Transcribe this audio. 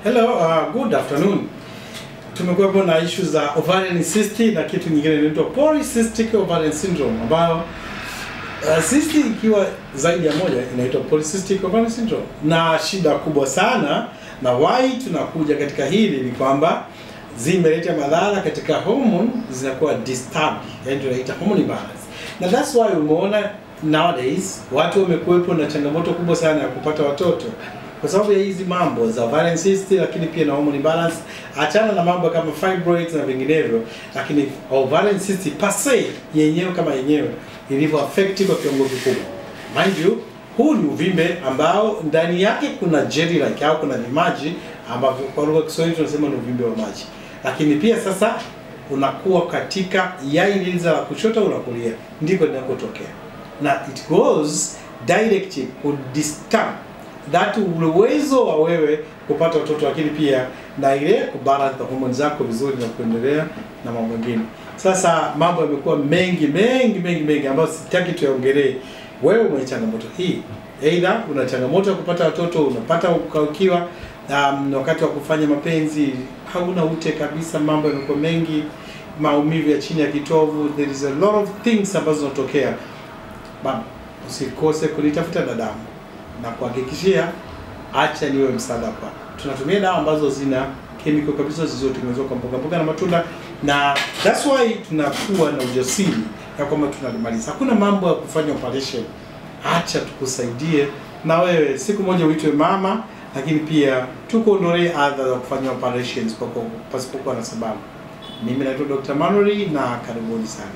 Hello, good afternoon. Tumekuwa na issues za ovarian cyst na kitu nyingine inaitwa polycystic ovarian syndrome, ambayo cyst ikiwa zaidi ya moja inaitwa polycystic ovarian syndrome. Na shida kubwa sana na why tunakuja katika hili ni kwamba zimeleta madhara katika hormone zinakuwa disturbed, yani tunaita hormone imbalance. Na that's why umeona nowadays watu wamekuwepo na changamoto kubwa sana ya kupata watoto kwa sababu ya hizi mambo za ovarian cyst, lakini pia na hormone imbalance. Achana na mambo kama fibroids na vinginevyo, lakini ovarian cyst per se yenyewe kama yenyewe ilivyo affect kwa kiwango kikubwa. Mind you, huu ni uvimbe ambao ndani yake kuna jelly like au kuna vimaji ambavyo kwa lugha ya Kiswahili tunasema ni uvimbe wa maji. Lakini pia sasa unakuwa katika yai liliza la kushoto au la kulia, ndiko linakotokea. Na it goes direct to disturb that uwezo wa wewe kupata watoto, lakini pia na ile kubalance hormone zako vizuri na kuendelea na mambo mengine. Sasa mambo yamekuwa mengi ambayo sitaki tuyaongelee. Wewe una changamoto hii, aidha una changamoto ya kupata watoto, unapata ukaukiwa wakati wa kufanya mapenzi, hauna ute kabisa, mambo yamekuwa mengi, maumivu ya chini ya kitovu, there is a lot of things ambazo zinatokea. Usikose kunitafuta na damu na kuhakikishia, acha niwe msaada kwa. Tunatumia dawa ambazo zina chemical kabisa zilizotengenezwa kwa mboga na matunda, na that's why tunakuwa na ujasiri ya kwamba tunalimaliza. Hakuna mambo ya kufanya operation. Acha tukusaidie na wewe siku moja uitwe mama, lakini pia tukuondolee adha za kufanya operations kwa pasipokuwa na sababu. Mimi naitwa Dr. Manuel na karibuni sana.